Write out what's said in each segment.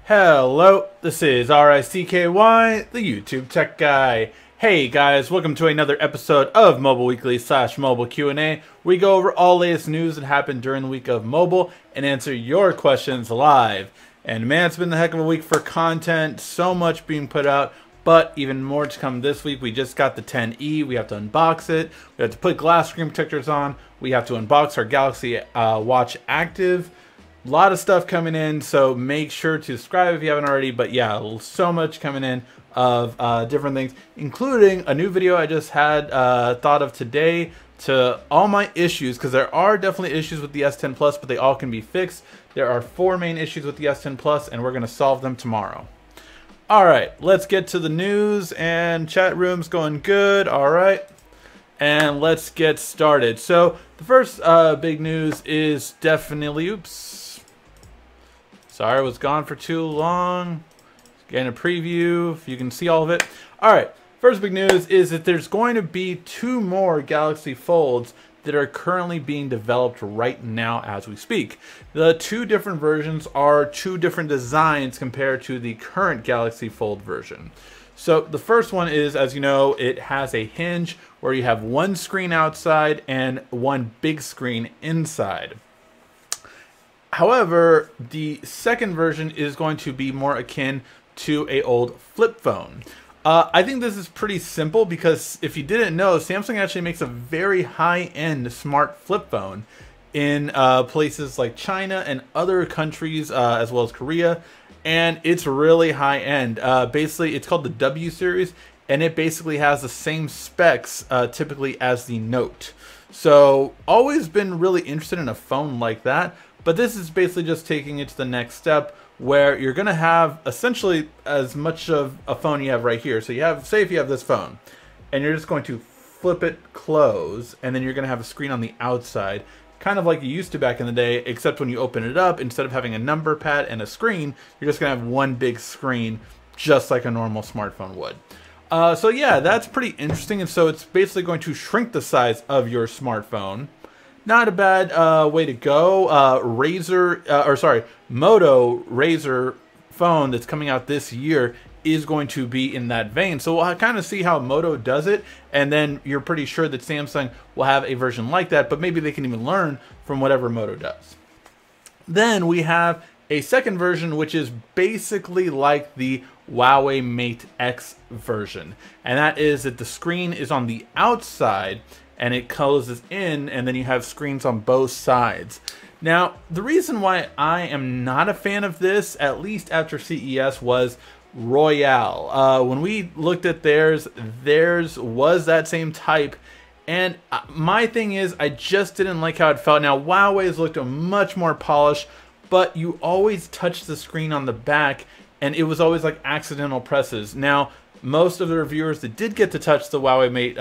Hello, this is RICKY, the YouTube Tech Guy. Hey guys, welcome to another episode of Mobile Weekly / Mobile Q&A. We go over all latest news that happened during the week of mobile and answer your questions live. And man, it's been a heck of a week for content, so much being put out, but even more to come this week. We just got the 10e, we have to unbox it, we have to put glass screen protectors on, we have to unbox our Galaxy Watch Active. A lot of stuff coming in, so make sure to subscribe if you haven't already. But yeah, so much coming in of different things, including a new video I just had thought of today to all my issues, because there are definitely issues with the S10 Plus, but they all can be fixed. There are 4 main issues with the S10 Plus, and we're going to solve them tomorrow. Alright, let's get to the news, and chat room's going good. Alright, and let's get started. So the first big news is definitely, oops, sorry, I was gone for too long. Getting a preview, if you can see all of it. Alright, first big news is that there's going to be 2 more Galaxy Folds that are currently being developed right now as we speak. The 2 different versions are 2 different designs compared to the current Galaxy Fold version. So the first one is, as you know, it has a hinge where you have 1 screen outside and 1 big screen inside. However, the second version is going to be more akin to an old flip phone. I think this is pretty simple because if you didn't know, Samsung actually makes a very high-end smart flip phone in places like China and other countries as well as Korea, and it's really high-end. Basically, it's called the W series, and it basically has the same specs typically as the Note. So, always been really interested in a phone like that. But this is basically just taking it to the next step where you're going to have essentially as much of a phone you have right here. So you have, say if you have this phone and you're just going to flip it close, and then you're going to have a screen on the outside, kind of like you used to back in the day, except when you open it up, instead of having a number pad and a screen, you're just going to have 1 big screen just like a normal smartphone would. So yeah, that's pretty interesting. And so it's basically going to shrink the size of your smartphone. Not a bad way to go. Moto Razr phone that's coming out this year is going to be in that vein. So we'll kind of see how Moto does it, and then you're pretty sure that Samsung will have a version like that, but maybe they can even learn from whatever Moto does. Then we have a second version, which is basically like the Huawei Mate X version, and that is that the screen is on the outside and it closes in, and then you have screens on both sides. Now, the reason why I am not a fan of this, at least after CES, was Royale. When we looked at theirs was that same type, and my thing is, I just didn't like how it felt. Now, Huawei's looked much more polished, but you always touch the screen on the back, and it was always like accidental presses. Now, most of the reviewers that did get to touch the Huawei Mate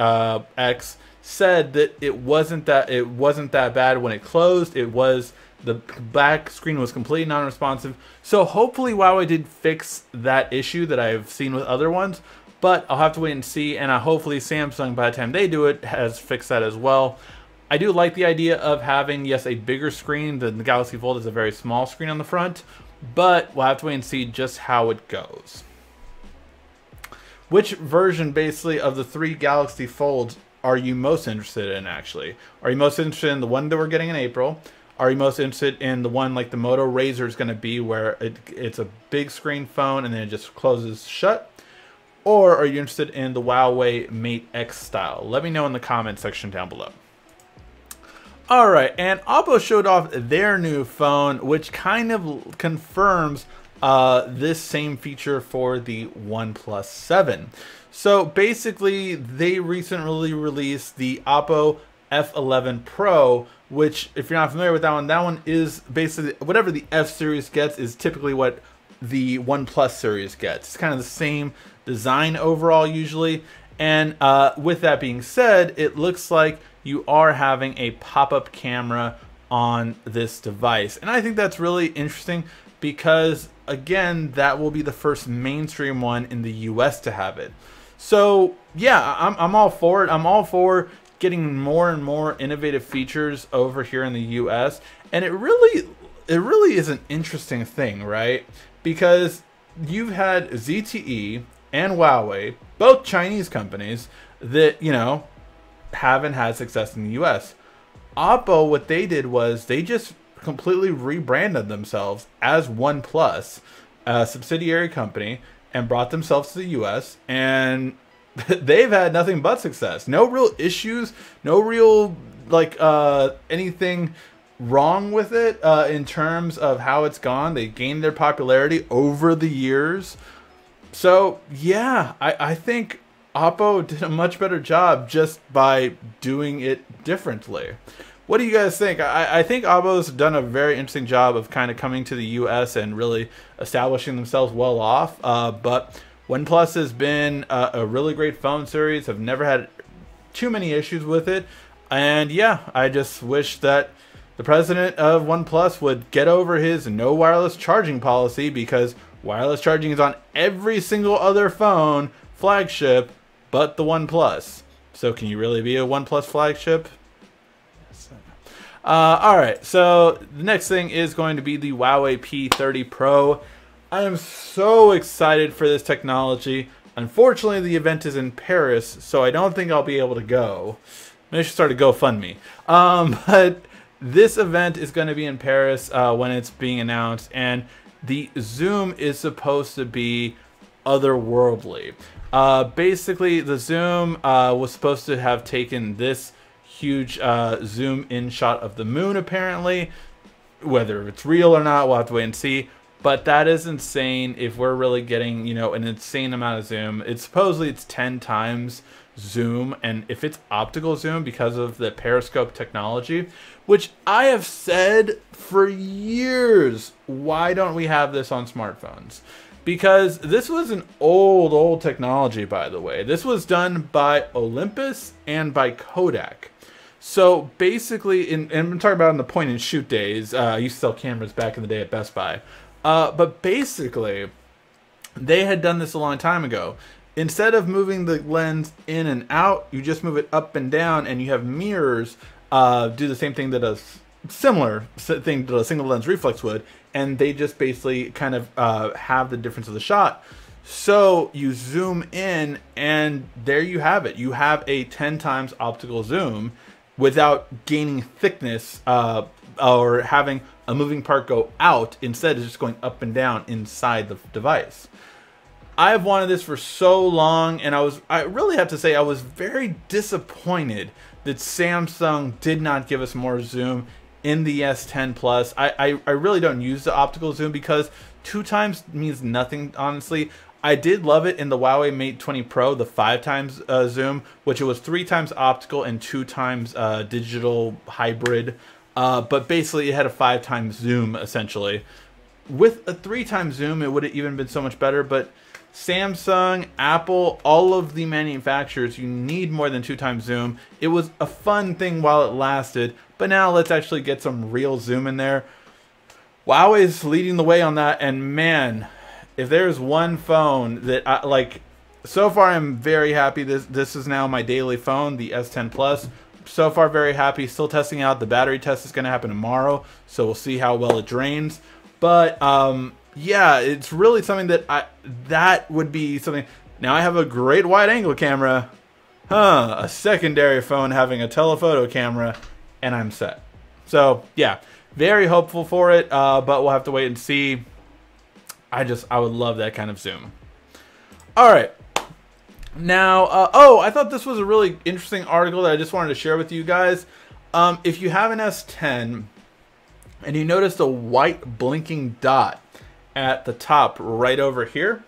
X said that it wasn't that bad when it closed. It was, the back screen was completely non-responsive. So hopefully Huawei did fix that issue that I've seen with other ones, but I'll have to wait and see, and hopefully Samsung, by the time they do it, has fixed that as well. I do like the idea of having, yes, a bigger screen. The Galaxy Fold is a very small screen on the front, but we'll have to wait and see just how it goes. Which version, basically, of the 3 Galaxy Folds are you most interested in, actually? Are you most interested in the one that we're getting in April? Are you most interested in the one like the Moto Razr is going to be, where it's a big screen phone and then it just closes shut? Or are you interested in the Huawei Mate X style? Let me know in the comment section down below. Alright, and Oppo showed off their new phone, which kind of confirms this same feature for the OnePlus 7. So basically, they recently released the Oppo F11 Pro, which, if you're not familiar with that one is basically whatever the F series gets is typically what the OnePlus series gets. It's kind of the same design overall usually. And with that being said, it looks like you are having a pop-up camera on this device. And I think that's really interesting because, again, that will be the first mainstream one in the US to have it. So yeah, I'm all for it. I'm all for getting more and more innovative features over here in the US. And it really is an interesting thing, right? because you've had ZTE and Huawei, both Chinese companies, that, you know, haven't had success in the US. Oppo, what they did was they just completely rebranded themselves as OnePlus, a subsidiary company, and brought themselves to the US, and they've had nothing but success. No real issues, no real like anything wrong with it in terms of how it's gone. They gained their popularity over the years. So yeah, I think Oppo did a much better job just by doing it differently. What do you guys think? I think Oppo's done a very interesting job of kind of coming to the US and really establishing themselves well off. But OnePlus has been a really great phone series. I've never had too many issues with it. And yeah, I just wish that the president of OnePlus would get over his no wireless charging policy, because wireless charging is on every single other phone flagship but the OnePlus. So can you really be a OnePlus flagship? Alright, so the next thing is going to be the Huawei P30 Pro. I am so excited for this technology. Unfortunately, the event is in Paris, so I don't think I'll be able to go. Maybe I should start a GoFundMe. But this event is going to be in Paris when it's being announced, and the zoom is supposed to be otherworldly. Basically, the zoom was supposed to have taken this huge zoom in shot of the moon, apparently. Whether it's real or not, we'll have to wait and see. But that is insane if we're really getting, you know, an insane amount of zoom. It's supposedly it's 10 times zoom, and if it's optical zoom because of the periscope technology, which I have said for years, why don't we have this on smartphones? Because this was an old technology, by the way. This was done by Olympus and by Kodak. So basically, and I'm talking about in the point and shoot days, I used to sell cameras back in the day at Best Buy. But basically, they had done this a long time ago. Instead of moving the lens in and out, you just move it up and down, and you have mirrors do the same thing that a similar thing that a single lens reflex would, and they just basically kind of have the difference of the shot. So you zoom in, and there you have it. You have a 10 times optical zoom without gaining thickness or having a moving part go out. Instead, it's just going up and down inside the device. I have wanted this for so long, and I really have to say I was very disappointed that Samsung did not give us more zoom in the S10 Plus. I really don't use the optical zoom because 2 times means nothing, honestly. I did love it in the Huawei Mate 20 Pro, the 5 times zoom, which it was 3 times optical and 2 times digital hybrid. But basically, it had a 5 times zoom, essentially. With a 3 times zoom, it would have even been so much better, but Samsung, Apple, all of the manufacturers, you need more than 2 times zoom. It was a fun thing while it lasted, but now let's actually get some real zoom in there. Huawei is leading the way on that, and man, if there's one phone that I like, so far I'm very happy. This is now my daily phone, the S10 Plus. So far very happy. Still testing out. The battery test is going to happen tomorrow, so we'll see how well it drains. But yeah, it's really something that would be something. Now I have a great wide angle camera, a secondary phone having a telephoto camera, and I'm set. So yeah, very hopeful for it, but we'll have to wait and see. I would love that kind of zoom. All right. Now, I thought this was a really interesting article that I just wanted to share with you guys. If you have an S10 and you notice a white blinking dot at the top right over here,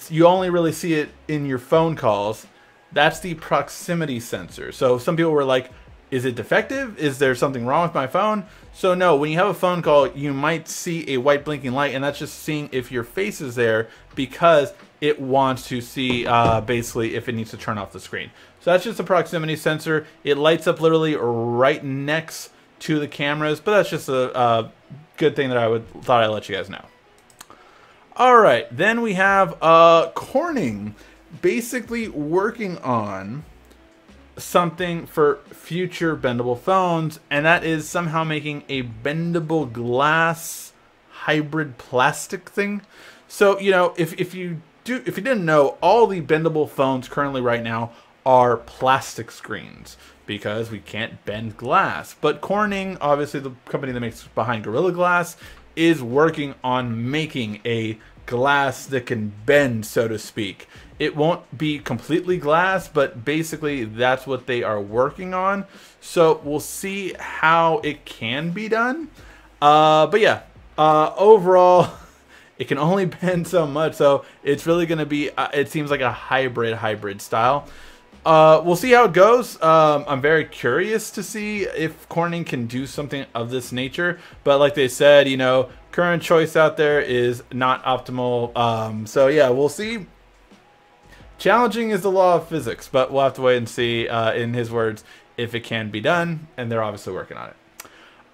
you only really see it in your phone calls. That's the proximity sensor. So some people were like, is it defective? Is there something wrong with my phone? So no, when you have a phone call, you might see a white blinking light, and that's just seeing if your face is there because it wants to see basically if it needs to turn off the screen. So that's just a proximity sensor. It lights up literally right next to the cameras, but that's just a good thing that I thought I'd let you guys know. All right, then we have Corning basically working on something for future bendable phones, and that is somehow making a bendable glass hybrid plastic thing. So, you know, if you didn't know, all the bendable phones currently right now are plastic screens because we can't bend glass. But Corning, obviously the company that makes behind Gorilla Glass, is working on making a glass that can bend, so to speak. It won't be completely glass, but basically that's what they are working on. So we'll see how it can be done. But yeah, overall, it can only bend so much. So it's really going to be, it seems like a hybrid style. We'll see how it goes. I'm very curious to see if Corning can do something of this nature. But like they said, you know, current choice out there is not optimal. So yeah, we'll see. Challenging is the law of physics, but we'll have to wait and see, in his words, if it can be done. And they're obviously working on it.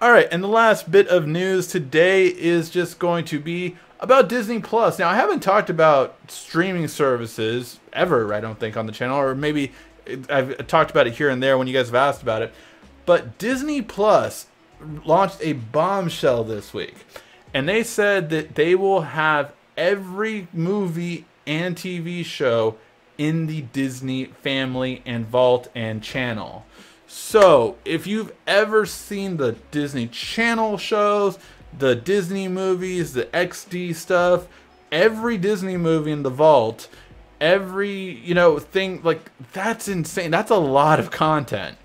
All right, and the last bit of news today is just going to be about Disney Plus. Now, I haven't talked about streaming services ever, I don't think, on the channel, or maybe I've talked about it here and there when you guys have asked about it. But Disney Plus launched a bombshell this week, and they said that they will have every movie and TV show in the Disney family and vault and channel. So, if you've ever seen the Disney Channel shows, the Disney movies, the XD stuff, every Disney movie in the vault, every, you know, thing, like, that's insane. That's a lot of content.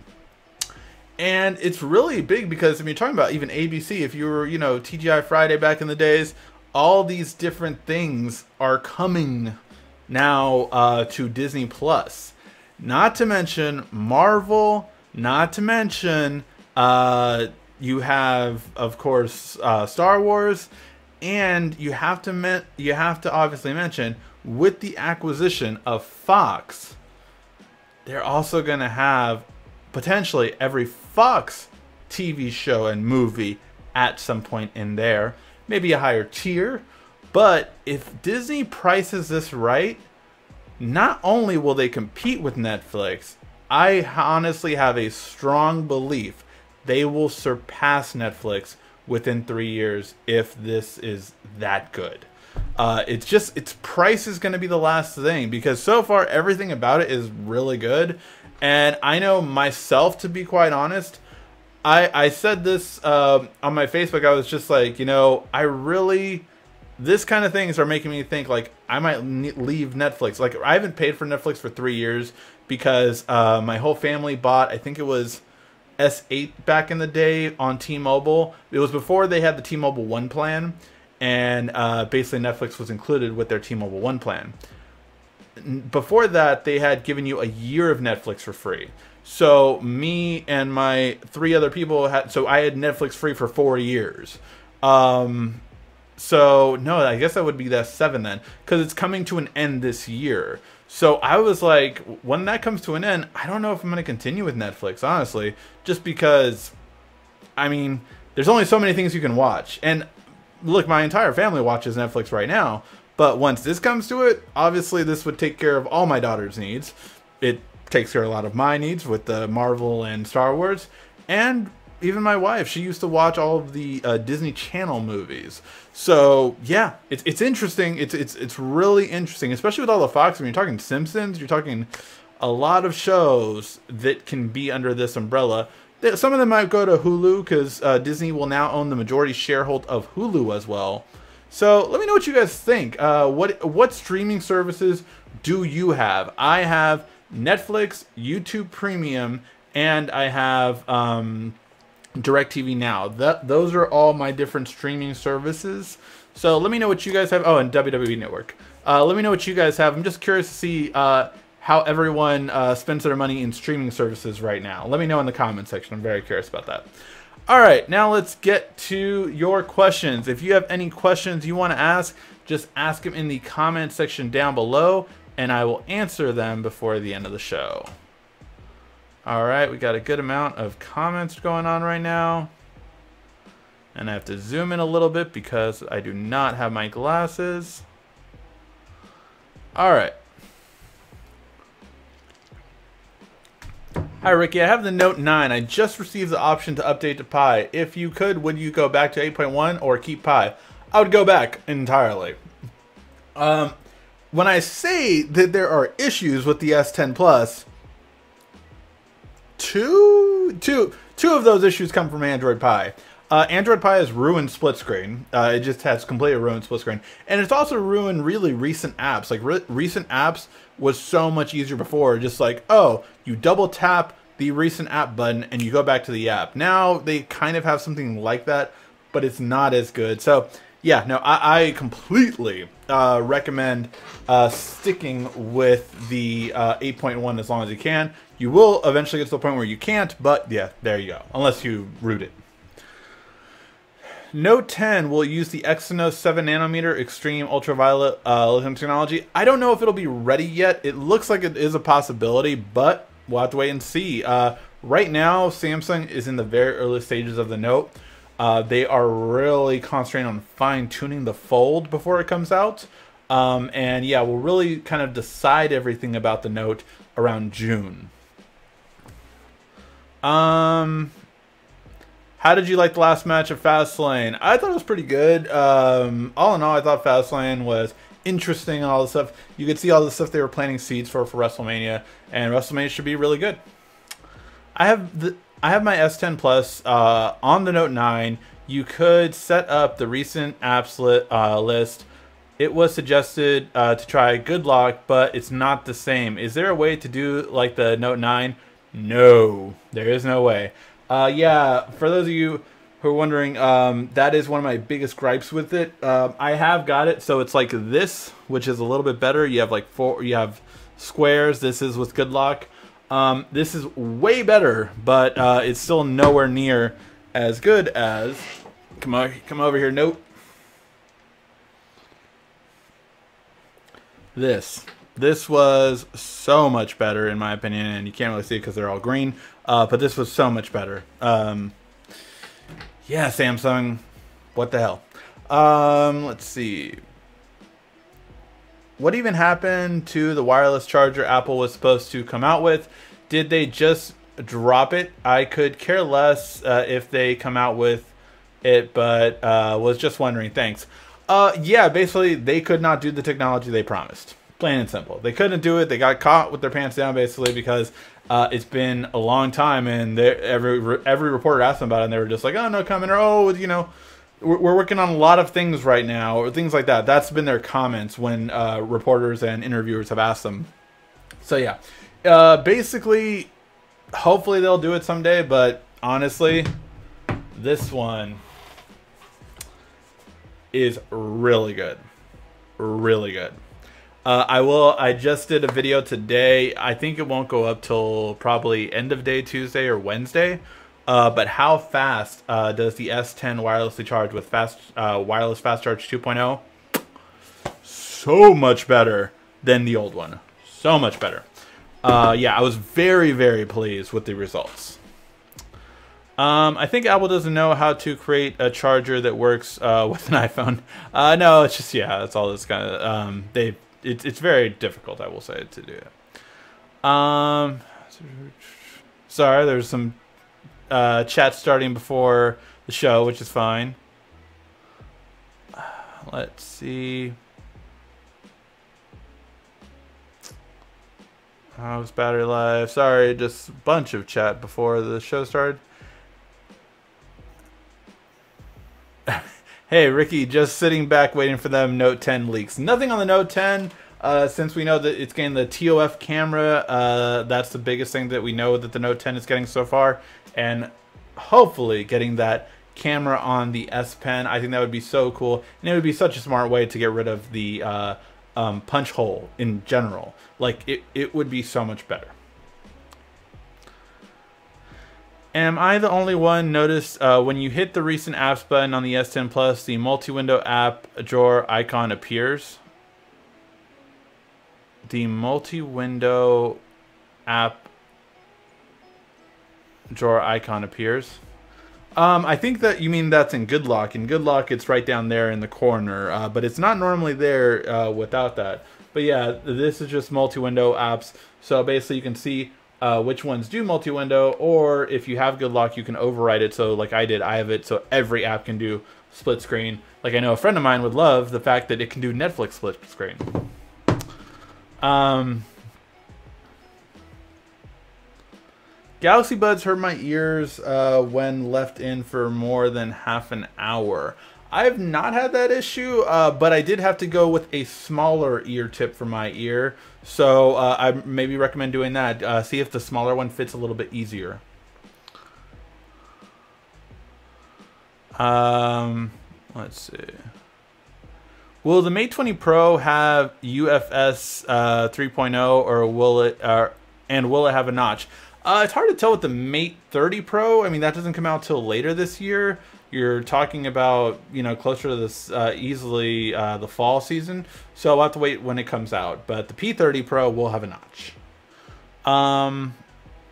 And it's really big because, I mean, you're talking about even ABC, if you were, you know, TGI Friday back in the days, all these different things are coming now to Disney Plus. Not to mention Marvel, not to mention you have, of course, Star Wars, and you have to obviously mention, with the acquisition of Fox, they're also going to have potentially every Fox TV show and movie at some point in there. Maybe a higher tier. But if Disney prices this right, not only will they compete with Netflix, I honestly have a strong belief they will surpass Netflix within 3 years if this is that good. Its price is going to be the last thing, because so far everything about it is really good. And I know myself, to be quite honest, I said this on my Facebook. I was just like, you know, this kind of things are making me think like I might leave Netflix. Like, I haven't paid for Netflix for 3 years because my whole family bought, I think it was S8 back in the day on T-Mobile. It was before they had the T-Mobile One plan, and basically Netflix was included with their T-Mobile One plan. Before that, they had given you a year of Netflix for free. So me and my 3 other people I had Netflix free for 4 years. So no, I guess that would be that 7 then, because it's coming to an end this year. So I was like, when that comes to an end, I don't know if I'm going to continue with Netflix, honestly, just because, I mean, there's only so many things you can watch. And look, my entire family watches Netflix right now, but once this comes to it, obviously this would take care of all my daughter's needs. It takes care of a lot of my needs with the Marvel and Star Wars, and even my wife, she used to watch all of the Disney Channel movies. So yeah, it's interesting. It's really interesting, especially with all the Fox. I mean, you're talking Simpsons, you're talking a lot of shows that can be under this umbrella. Some of them might go to Hulu because Disney will now own the majority sharehold of Hulu as well. So let me know what you guys think. What streaming services do you have? I have Netflix, YouTube Premium, and I have DirecTV Now. Those are all my different streaming services. So let me know what you guys have. Oh, and WWE Network. Let me know what you guys have. I'm just curious to see how everyone spends their money in streaming services right now. Let me know in the comment section. I'm very curious about that. All right, now let's get to your questions. If you have any questions you want to ask, just ask them in the comment section down below, and I will answer them before the end of the show. All right, we got a good amount of comments going on right now. And I have to zoom in a little bit because I do not have my glasses. All right. Hi, Ricky. I have the Note 9. I just received the option to update to Pi. If you could, would you go back to 8.1 or keep Pi? I would go back entirely. When I say that there are issues with the S10 Plus, two of those issues come from Android Pie. Android Pie has ruined split screen. It just has completely ruined split screen. And it's also ruined really recent apps. Like recent apps was so much easier before. Just like, oh, you double tap the recent app button and you go back to the app. Now they kind of have something like that, but it's not as good. So yeah, no, I completely recommend sticking with the 8.1 as long as you can. You will eventually get to the point where you can't, but yeah, there you go. Unless you root it. Note 10 will use the Exynos 7nm Extreme Ultraviolet lithium technology. I don't know if it'll be ready yet. It looks like it is a possibility, but we'll have to wait and see. Right now, Samsung is in the very early stages of the Note. They are really concentrating on fine-tuning the Fold before it comes out. And yeah, we'll really kind of decide everything about the Note around June. How did you like the last match of Fastlane? I thought it was pretty good. All in all, I thought Fastlane was interesting and all the stuff. You could see all the stuff they were planting seeds for WrestleMania, and WrestleMania should be really good. I have my S10 Plus on the Note 9. You could set up the recent apps list. It was suggested to try Good Lock, but it's not the same. Is there a way to do like the Note 9? No, there is no way. Yeah, for those of you who are wondering, that is one of my biggest gripes with it. I have got it, so it's like this, which is a little bit better. You have like you have squares. This is with Good Lock. This is way better, but it's still nowhere near as good as. Come over here, Note. This was so much better in my opinion, and you can't really see it because they're all green. But this was so much better. Yeah, Samsung, what the hell? Let's see. What even happened to the wireless charger Apple was supposed to come out with? Did they just drop it? I could care less if they come out with it, but was just wondering. Thanks. Yeah, basically they could not do the technology they promised. Plain and simple. They couldn't do it. They got caught with their pants down basically because it's been a long time, and every reporter asked them about it, and they were just like, "Oh, no comment," or "Oh, you know, we're working on a lot of things right now," or things like that. That's been their comments when reporters and interviewers have asked them. So yeah, basically, hopefully they'll do it someday. But honestly, this one is really good, really good. I just did a video today. I think it won't go up till probably end of day Tuesday or Wednesday. But how fast does the S10 wirelessly charge with wireless fast charge 2.0? So much better than the old one. So much better. Yeah, I was very, very pleased with the results. I think Apple doesn't know how to create a charger that works with an iPhone. No, it's just, yeah, that's all this kind of, it's very difficult, I will say, to do it. Sorry, there's some chat starting before the show, which is fine. Let's see. How's battery life? Sorry, just a bunch of chat before the show started. Hey, Ricky, just sitting back waiting for them Note 10 leaks. Nothing on the Note 10, since we know that it's getting the TOF camera. That's the biggest thing that we know that the Note 10 is getting so far. And hopefully getting that camera on the S Pen. I think that would be so cool. And it would be such a smart way to get rid of the punch hole in general. Like, it would be so much better. Am I the only one noticed when you hit the recent apps button on the S10 Plus, the multi-window app drawer icon appears? The multi-window app drawer icon appears. I think that you mean that's in Good Lock. In Good Lock, it's right down there in the corner, but it's not normally there without that. But yeah, this is just multi-window apps. So basically, you can see which ones do multi-window, or if you have Good Lock, you can override it. So like I did, I have it so every app can do split screen. Like I know a friend of mine would love the fact that it can do Netflix split screen. Galaxy Buds hurt my ears when left in for more than half an hour. I have not had that issue, but I did have to go with a smaller ear tip for my ear. So I maybe recommend doing that. See if the smaller one fits a little bit easier. Let's see. Will the Mate 20 Pro have UFS 3.0 or will it and will it have a notch? It's hard to tell with the Mate 30 Pro. I mean, that doesn't come out till later this year. You're talking about, you know, closer to this easily the fall season. So I'll have to wait when it comes out. But the P30 Pro will have a notch.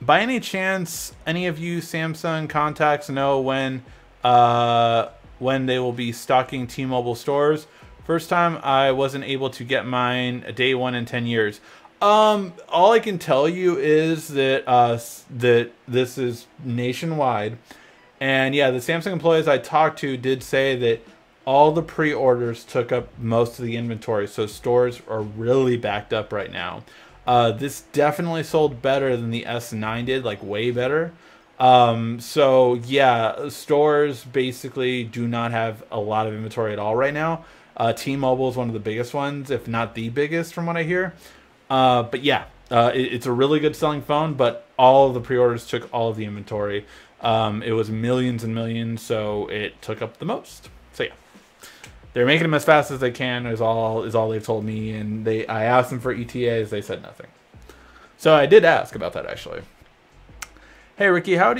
By any chance, any of you Samsung contacts know when they will be stocking T-Mobile stores? First time I wasn't able to get mine day one in 10 years. All I can tell you is that that this is nationwide. And yeah, the Samsung employees I talked to did say that all the pre-orders took up most of the inventory. So stores are really backed up right now. This definitely sold better than the S9 did, like way better. So yeah, stores basically do not have a lot of inventory at all right now. T-Mobile is one of the biggest ones, if not the biggest from what I hear. But yeah, it's a really good selling phone, but all of the pre-orders took all of the inventory. It was millions and millions, so it took up the most. So yeah, they're making them as fast as they can is all they've told me. And I asked them for ETAs, they said nothing. So I did ask about that actually. Hey Ricky, how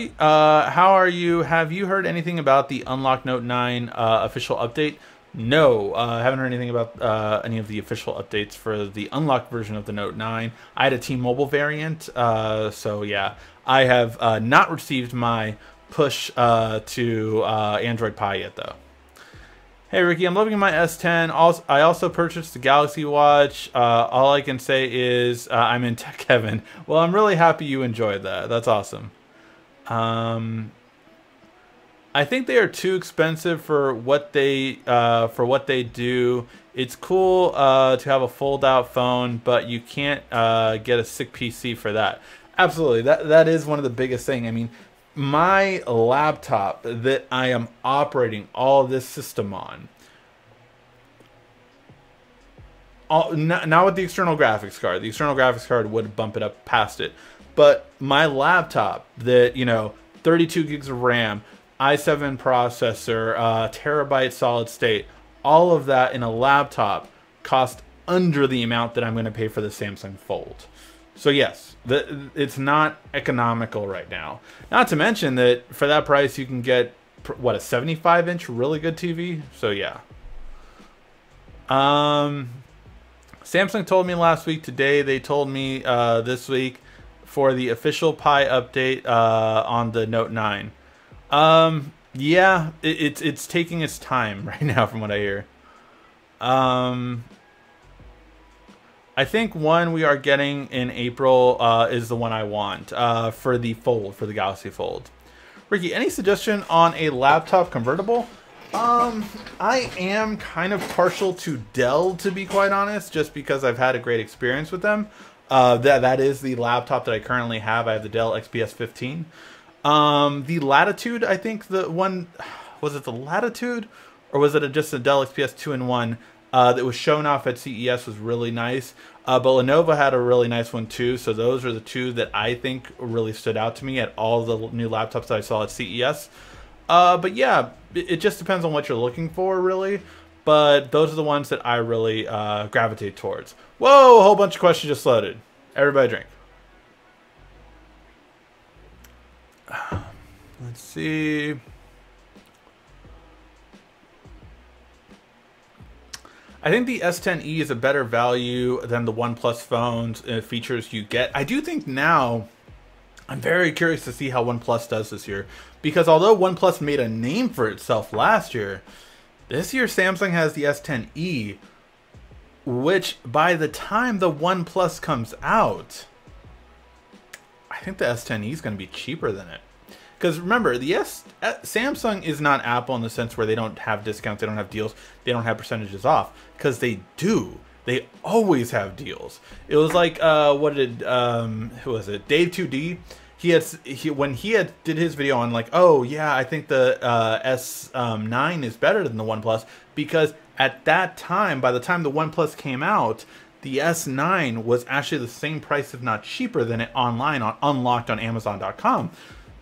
are you? Have you heard anything about the Unlock Note 9 official update? No, I haven't heard anything about any of the official updates for the unlocked version of the Note 9. I had a T-Mobile variant, so yeah, I have not received my push to Android Pie yet, though. Hey Ricky, I'm loving my S10. I also purchased the Galaxy Watch. All I can say is I'm in tech heaven. Well, I'm really happy you enjoyed that. That's awesome. I think they are too expensive for what they do. It's cool to have a fold-out phone, but you can't get a sick PC for that. Absolutely, that is one of the biggest things. I mean, my laptop that I am operating all this system on, not with the external graphics card. The external graphics card would bump it up past it, but my laptop that, you know, 32 gigs of RAM, i7 processor, terabyte solid state, all of that in a laptop cost under the amount that I'm going to pay for the Samsung Fold. So yes, it's not economical right now. Not to mention that for that price you can get, what, a 75-inch really good TV? So yeah. Samsung told me last week. Today they told me this week for the official Pi update on the Note 9. Yeah, it's taking its time right now from what I hear. I think one we are getting in April is the one I want for the Fold, for the Galaxy Fold. Ricky, any suggestion on a laptop convertible? I am kind of partial to Dell, to be quite honest, just because I've had a great experience with them. That is the laptop that I currently have. I have the Dell XPS 15. The Latitude, I think the one, was it the Latitude or was it just a Dell XPS 2-in-1 that was shown off at CES was really nice. But Lenovo had a really nice one too. So those are the two that I think really stood out to me at all the new laptops that I saw at CES. But yeah, it just depends on what you're looking for really. But those are the ones that I really gravitate towards. Whoa, a whole bunch of questions just loaded. Everybody drink. Let's see. I think the S10e is a better value than the OnePlus phones features you get. I do think now, I'm very curious to see how OnePlus does this year. Because although OnePlus made a name for itself last year, this year Samsung has the S10e, which by the time the OnePlus comes out, I think the S10e is going to be cheaper than it. Because remember, Samsung is not Apple in the sense where they don't have discounts, they don't have deals, they don't have percentages off. Because they do. They always have deals. It was like, who was it? Dave 2D. When he did his video on like, oh yeah, I think the S9 is better than the OnePlus, because at that time, by the time the OnePlus came out, the S9 was actually the same price, if not cheaper, than it online on unlocked on Amazon.com.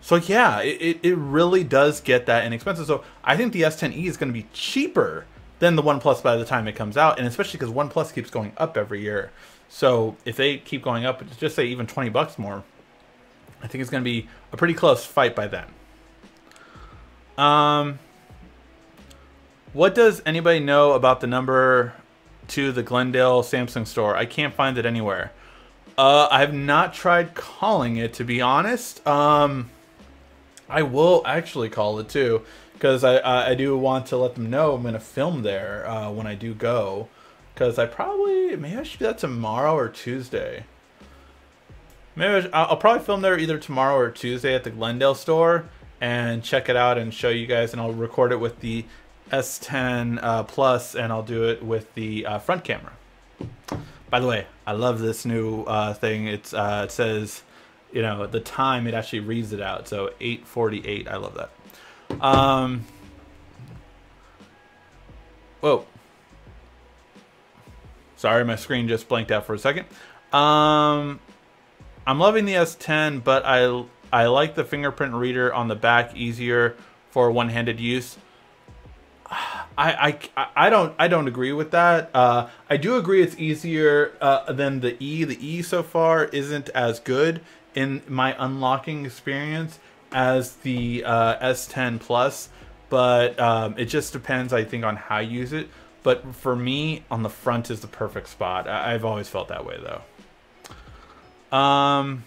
So yeah, it really does get that inexpensive. So I think the S10e is going to be cheaper than the OnePlus by the time it comes out, and especially because OnePlus keeps going up every year. So if they keep going up, just say even $20 more, I think it's going to be a pretty close fight by then. What does anybody know about the number to the Glendale Samsung store? I can't find it anywhere. I have not tried calling it, to be honest. I will actually call it too, because I do want to let them know I'm going to film there when I do go. Because maybe I should do that tomorrow or Tuesday. Maybe I'll probably film there either tomorrow or Tuesday at the Glendale store and check it out and show you guys. And I'll record it with the S10 Plus, and I'll do it with the front camera. By the way, I love this new thing. It says, you know, the time, it actually reads it out. So 8:48. I love that. Whoa. Sorry, my screen just blanked out for a second. I'm loving the S10, but I like the fingerprint reader on the back, easier for one-handed use. I don't agree with that. I do agree it's easier than the E. The E so far isn't as good in my unlocking experience as the S10 Plus, but it just depends, I think, on how you use it. But for me, on the front is the perfect spot. I've always felt that way, though. Can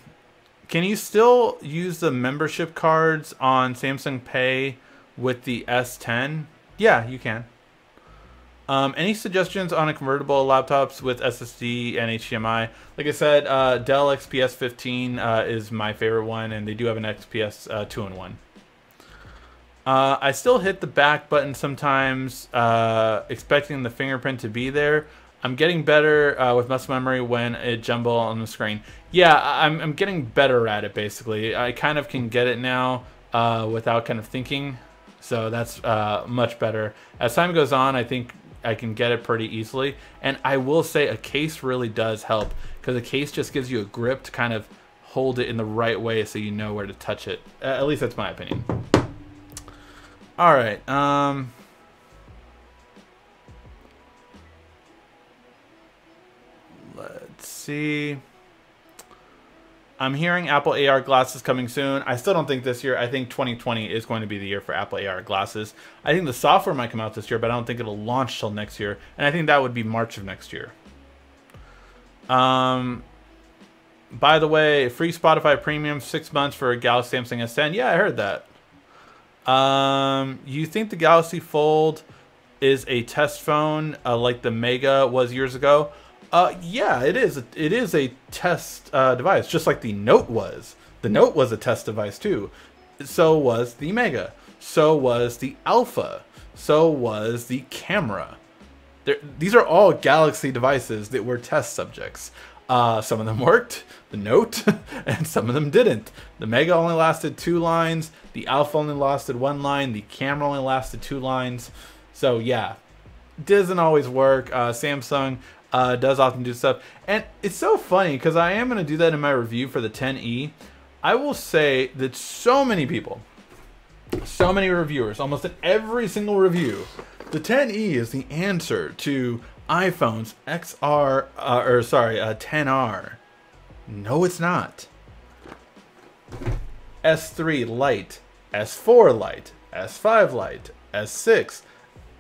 you still use the membership cards on Samsung Pay with the S10? Yeah, you can. Any suggestions on a convertible laptops with SSD and HDMI? Like I said, Dell XPS 15 is my favorite one, and they do have an XPS 2-in-1. I still hit the back button sometimes, expecting the fingerprint to be there. I'm getting better with muscle memory when it jumble on the screen. Yeah, I'm getting better at it, basically. I kind of can get it now without kind of thinking. So that's much better. As time goes on, I think I can get it pretty easily. And I will say a case really does help, because a case just gives you a grip to kind of hold it in the right way so you know where to touch it. At least that's my opinion. All right. Let's see. I'm hearing Apple AR glasses coming soon. I still don't think this year. I think 2020 is going to be the year for Apple AR glasses. I think the software might come out this year, but I don't think it'll launch till next year. And I think that would be March of next year. By the way, free Spotify Premium, 6 months for a Galaxy Samsung S10. Yeah, I heard that. You think the Galaxy Fold is a test phone like the Mega was years ago? Yeah, it is. It is a test device, just like the Note was. The Note was a test device too. So was the Mega. So was the Alpha. So was the camera. These are all Galaxy devices that were test subjects. Some of them worked, the Note, and some of them didn't. The Mega only lasted 2 lines. The Alpha only lasted 1 line. The camera only lasted 2 lines. So yeah, it doesn't always work. Samsung does often do stuff. And it's so funny because I am going to do that in my review for the 10e. I will say that so many people, so many reviewers, almost in every single review, the 10e is the answer to iPhone's 10R. No, it's not. S3 Lite, S4 Lite, S5 Lite, S6.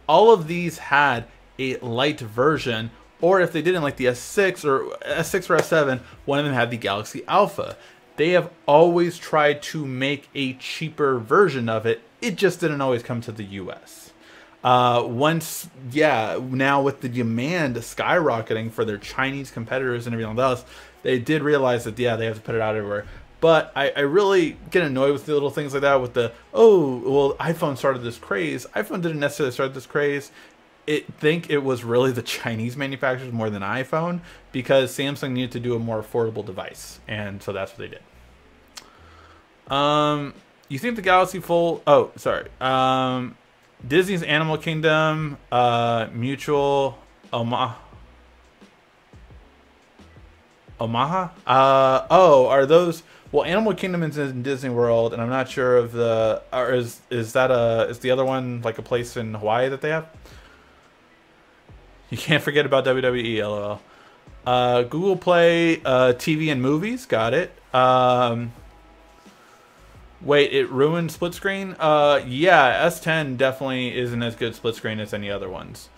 All of these had a light version, or if they didn't, like the S6 or S7, one of them had the Galaxy Alpha. They have always tried to make a cheaper version of it. It just didn't always come to the US. Now with the demand skyrocketing for their Chinese competitors and everything else, they did realize that, yeah, they have to put it out everywhere. But I really get annoyed with the little things like that. With the, oh, well, iPhone started this craze. iPhone didn't necessarily start this craze. Think it was really the Chinese manufacturers more than iPhone, because Samsung needed to do a more affordable device, and so that's what they did. You think the Galaxy Fold? Oh, sorry. Disney's Animal Kingdom, Mutual, Omaha. Oh, are those? Well, Animal Kingdom is in Disney World, and I'm not sure of the. Or is the other one like a place in Hawaii that they have? You can't forget about WWE, lol. Google Play, TV and movies, got it. Wait, it ruined split screen? Yeah, S10 definitely isn't as good split screen as any other ones.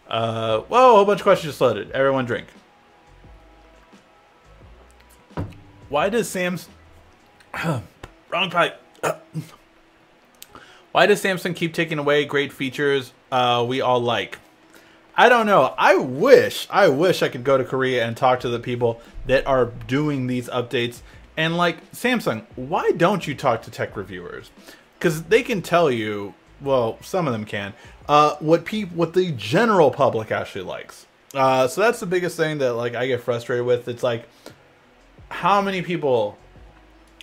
Whoa, a whole bunch of questions just loaded. Everyone drink. Why does wrong pipe. Why does Samsung keep taking away great features we all like? I don't know. I wish I could go to Korea and talk to the people that are doing these updates. And like, Samsung, why don't you talk to tech reviewers? Because they can tell you, well, some of them can, what the general public actually likes. So that's the biggest thing that like I get frustrated with. It's like, how many people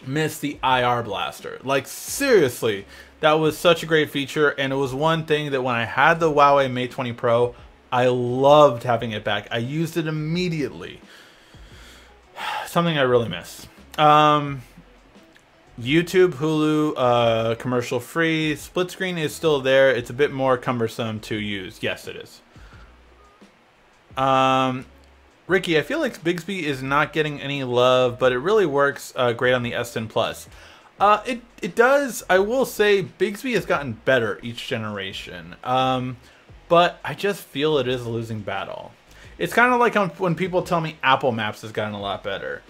miss the IR blaster? Like, seriously, that was such a great feature, and it was one thing that when I had the Huawei Mate 20 Pro, I loved having it back. I used it immediately. Something I really miss. YouTube, Hulu, commercial free. Split screen is still there. It's a bit more cumbersome to use. Yes, it is. Ricky, I feel like Bixby is not getting any love, but it really works great on the S10 Plus. It does. I will say Bixby has gotten better each generation. But I just feel it is a losing battle. It's kind of like when people tell me Apple Maps has gotten a lot better.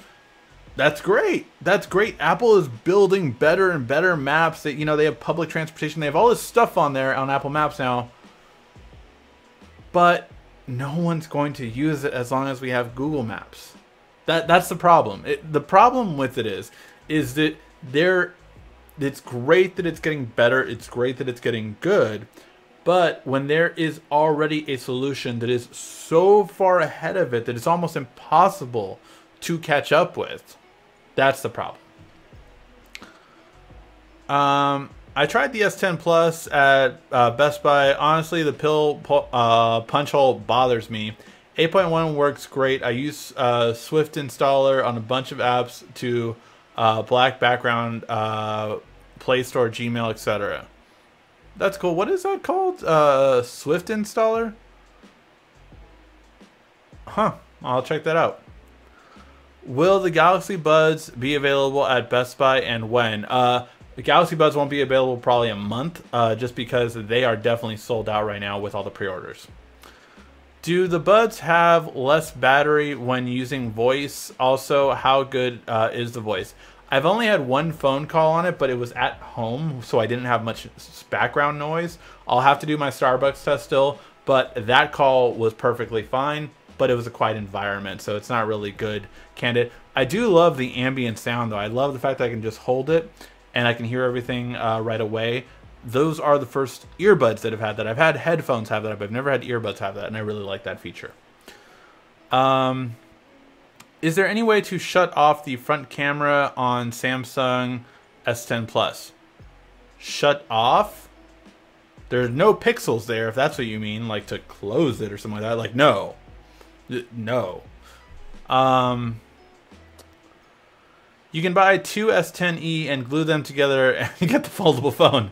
That's great. That's great. Apple is building better and better maps. That, you know, they have public transportation. They have all this stuff on there on Apple Maps now. But no one's going to use it as long as we have Google Maps. That's the problem. The problem with it is that it's great that it's getting better. It's great that it's getting good. But when there is already a solution that is so far ahead of it that it's almost impossible to catch up with, that's the problem. I tried the S10 Plus at Best Buy. Honestly, the punch hole bothers me. 8.1 works great. I use Swift Installer on a bunch of apps to black background, Play Store, Gmail, etc. That's cool. What is that called? Swift Installer? Huh. I'll check that out. Will the Galaxy Buds be available at Best Buy, and when? The Galaxy Buds won't be available probably a month, just because they are definitely sold out right now with all the pre-orders. Do the Buds have less battery when using voice? Also, how good is the voice? I've only had one phone call on it, but it was at home, so I didn't have much background noise. I'll have to do my Starbucks test still, but that call was perfectly fine, but it was a quiet environment, so it's not really good candid. I do love the ambient sound, though. I love the fact that I can just hold it, and I can hear everything right away. Those are the first earbuds that have had that. I've had headphones have that, but I've never had earbuds have that, and I really like that feature. Is there any way to shut off the front camera on Samsung S10 Plus? Shut off? There's no pixels there, if that's what you mean, like to close it or something like that. Like, no. No. You can buy two S10e and glue them together and get the foldable phone.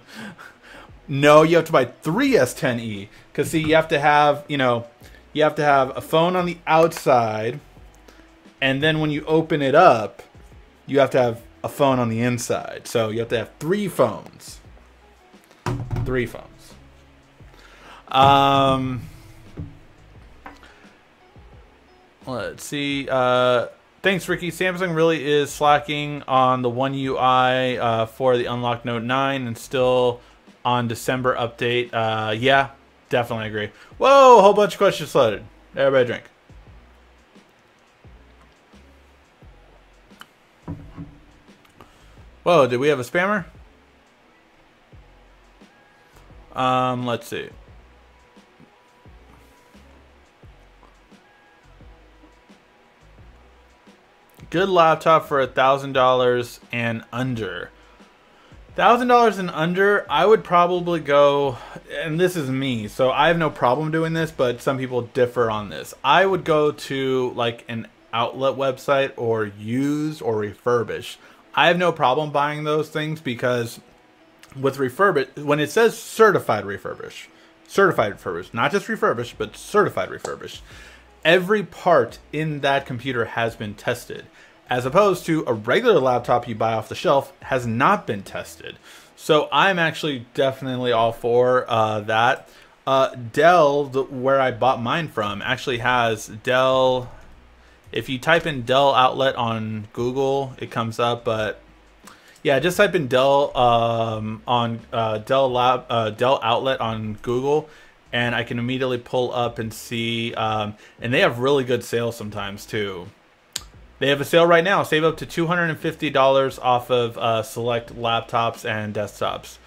No, you have to buy three S10e. Because, see, you have to have, you have to have a phone on the outside. And then when you open it up, you have to have a phone on the inside. So you have to have three phones. Three phones. Let's see. Thanks, Ricky. Samsung really is slacking on the One UI for the unlocked Note 9 and still on December update. Yeah, definitely agree. Whoa, a whole bunch of questions loaded. Everybody drink. Whoa, did we have a spammer? Let's see. Good laptop for $1,000 and under. $1,000 and under, I would probably go, and this is me, so I have no problem doing this, but some people differ on this. I would go to like an outlet website or used or refurbish. I have no problem buying those things because with refurbish, when it says certified refurbish, not just refurbished, but certified refurbished, every part in that computer has been tested, as opposed to a regular laptop you buy off the shelf has not been tested. So I'm actually definitely all for that. Dell, where I bought mine from, actually has Dell. If you type in Dell outlet on Google, it comes up, but yeah, just type in Dell on Dell outlet on Google, and I can immediately pull up and see. And they have really good sales sometimes too. They have a sale right now. Save up to $250 off of select laptops and desktops.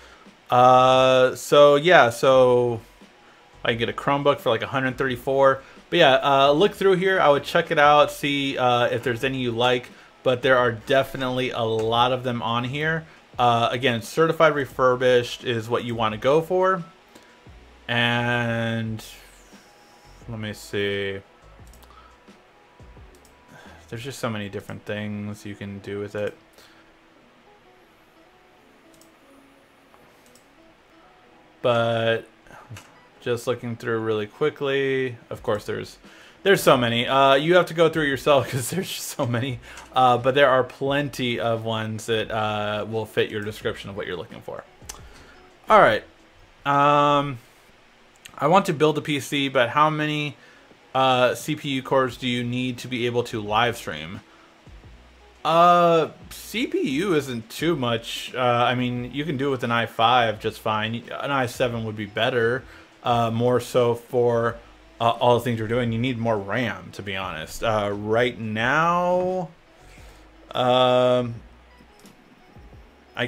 So yeah, so I can get a Chromebook for like $134. But yeah, look through here. I would check it out, see if there's any you like. But there are definitely a lot of them on here. Again, certified refurbished is what you want to go for. And let me see. There's just so many different things you can do with it. But just looking through really quickly, of course there's so many. You have to go through yourself because there's just so many. But there are plenty of ones that will fit your description of what you're looking for. All right. I want to build a PC, but how many CPU cores do you need to be able to live stream? CPU isn't too much. I mean, you can do it with an i5 just fine. An i7 would be better. More so for all the things you're doing. You need more RAM, to be honest. Right now, I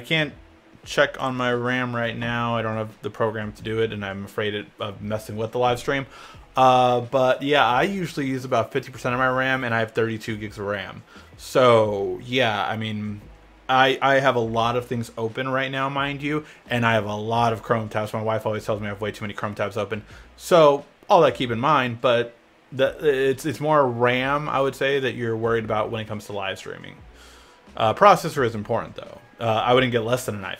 can't check on my RAM right now. I don't have the program to do it, and I'm afraid of messing with the live stream. But yeah, I usually use about 50% of my RAM, and I have 32 gigs of RAM. So yeah, I mean, I have a lot of things open right now, mind you, and I have a lot of Chrome tabs. My wife always tells me I have way too many Chrome tabs open. So all that keep in mind, but it's more RAM, I would say, that you're worried about when it comes to live streaming. Processor is important though. I wouldn't get less than an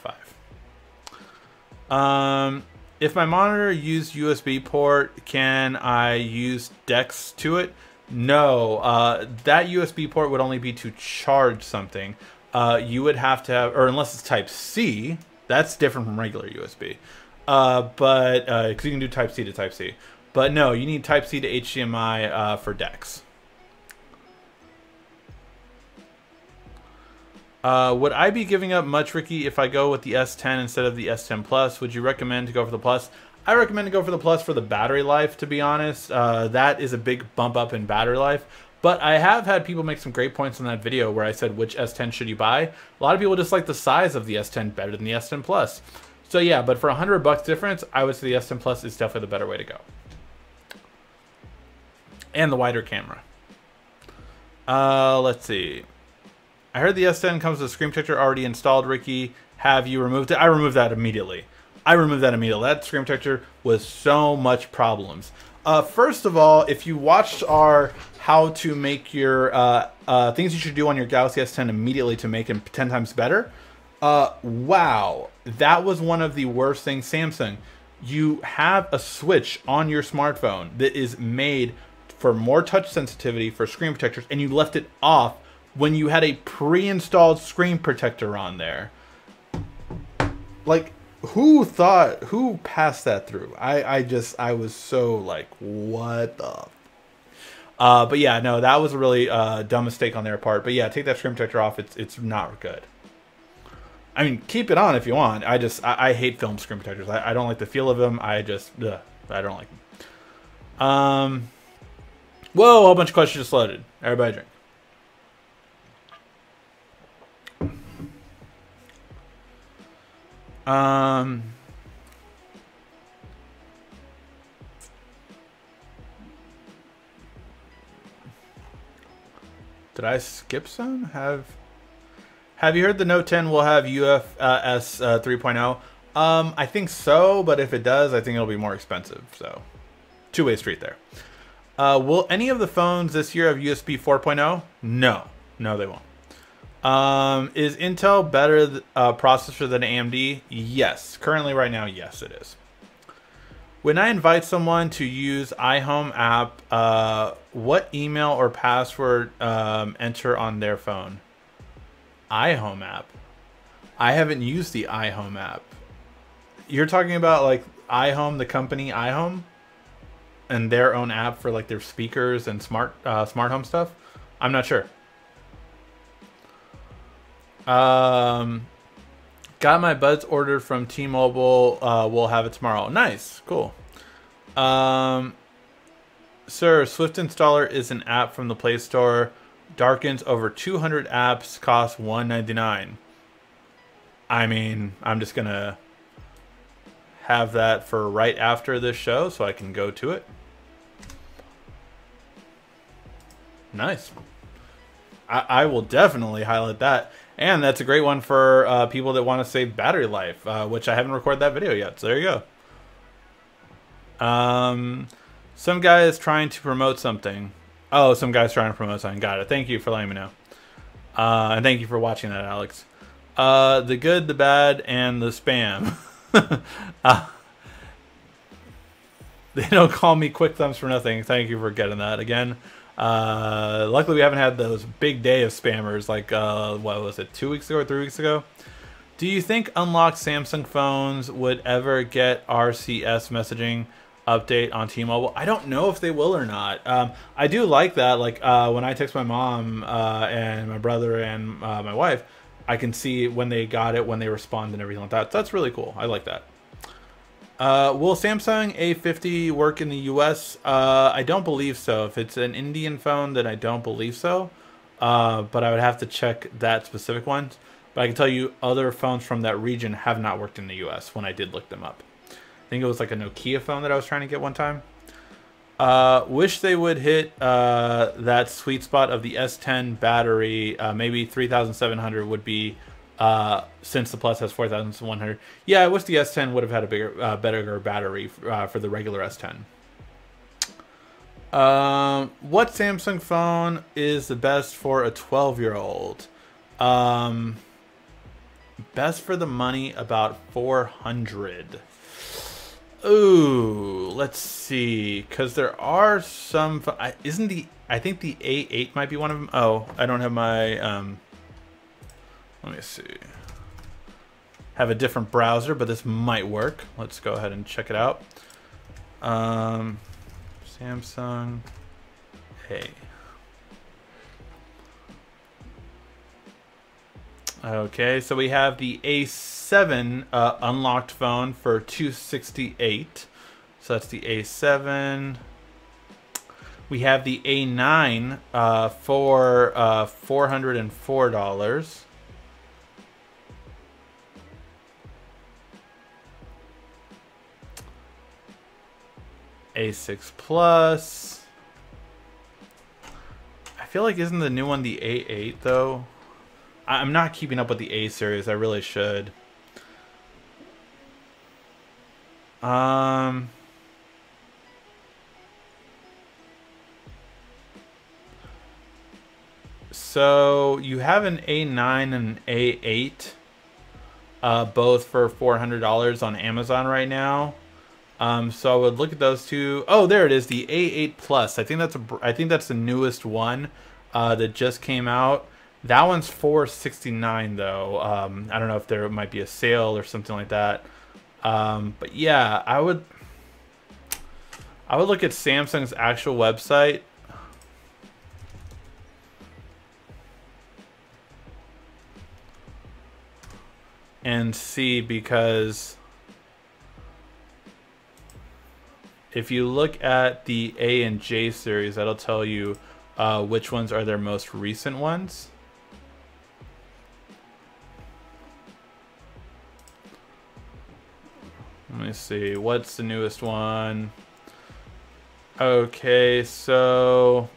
i5. If my monitor used USB port, can I use DeX to it? No, that USB port would only be to charge something. You would have to have, or unless it's Type C, that's different from regular USB. But because you can do Type C to Type C. But no, you need Type C to HDMI for DeX. Would I be giving up much, Ricky, if I go with the S10 instead of the S10 Plus? Would you recommend to go for the Plus? I recommend to go for the Plus for the battery life, to be honest. That is a big bump up in battery life. But I have had people make some great points in that video where I said, which S10 should you buy? A lot of people just like the size of the S10 better than the S10 Plus. So yeah, but for $100 difference, I would say the S10 Plus is definitely the better way to go. And the wider camera. Let's see. I heard the S10 comes with a screen protector already installed, Ricky. Have you removed it? I removed that immediately. That screen protector was so much problems. First of all, if you watched our how to make your things you should do on your Galaxy S10 immediately to make it 10 times better, wow, that was one of the worst things. Samsung, you have a switch on your smartphone that is made for more touch sensitivity for screen protectors, and you left it off when you had a pre-installed screen protector on there. Like, who passed that through? I was so like, what the? But yeah, no, that was a really dumb mistake on their part. But yeah, take that screen protector off. It's not good. I mean, keep it on if you want. I hate film screen protectors. I don't like the feel of them. I don't like them. Whoa, a whole bunch of questions just loaded. Everybody drink. Did I skip some? Have you heard the Note 10 will have UFS 3.0? I think so, but if it does, I think it'll be more expensive. So, two-way street there. Will any of the phones this year have USB 4.0? No. No, they won't. Is Intel better processor than AMD? Yes. Currently, right now, yes, it is. When I invite someone to use iHome app, what email or password enter on their phone? iHome app. I haven't used the iHome app. You're talking about like iHome, the company iHome, and their own app for like their speakers and smart home stuff? I'm not sure. Got my buds ordered from T-Mobile. We'll have it tomorrow. Nice. Cool. Sir, Swift Installer is an app from the Play Store. Darkens over 200 apps. Costs $1.99. I mean, I'm just going to have that for right after this show so I can go to it. Nice. I will definitely highlight that. And that's a great one for people that want to save battery life, which I haven't recorded that video yet. So there you go. Some guy is trying to promote something. Oh, some guy's trying to promote something. Got it. Thank you for letting me know. And thank you for watching that, Alex. The good, the bad, and the spam. They don't call me quick thumbs for nothing. Thank you for getting that again. Luckily, we haven't had those big day of spammers like, what was it, 2 weeks ago or 3 weeks ago? Do you think unlocked Samsung phones would ever get RCS messaging update on T-Mobile? I don't know if they will or not. I do like that. Like when I text my mom and my brother and my wife, I can see when they got it, when they respond and everything like that. That's really cool. I like that. Will Samsung A50 work in the US? I don't believe so. If it's an Indian phone, then I don't believe so. But I would have to check that specific one. But I can tell you other phones from that region have not worked in the US when I did look them up. I think it was like a Nokia phone that I was trying to get one time. Wish they would hit that sweet spot of the S10 battery. Maybe 3,700 would be... since the Plus has 4,100. Yeah, I wish the S10 would have had a bigger, better battery for the regular S10. What Samsung phone is the best for a 12-year-old? Best for the money, about 400. Ooh, let's see, because there are some. Isn't the? I think the A8 might be one of them. Oh, I don't have my. Let me see. Have a different browser, but this might work. Let's go ahead and check it out. Samsung A. Okay, so we have the A7 unlocked phone for $268. So that's the A7. We have the A9 for $404. A6 Plus. I feel like isn't the new one the A8 though? I'm not keeping up with the A series. I really should. So you have an A9 and an A8, both for $400 on Amazon right now. So I would look at those two. Oh, there it is, the A8 Plus. I think that's the newest one that just came out. That one's $469 though. I don't know if there might be a sale or something like that. But yeah, I would look at Samsung's actual website. And see, because if you look at the A and J series, that'll tell you which ones are their most recent ones. me see. What's the newest one? Okay, so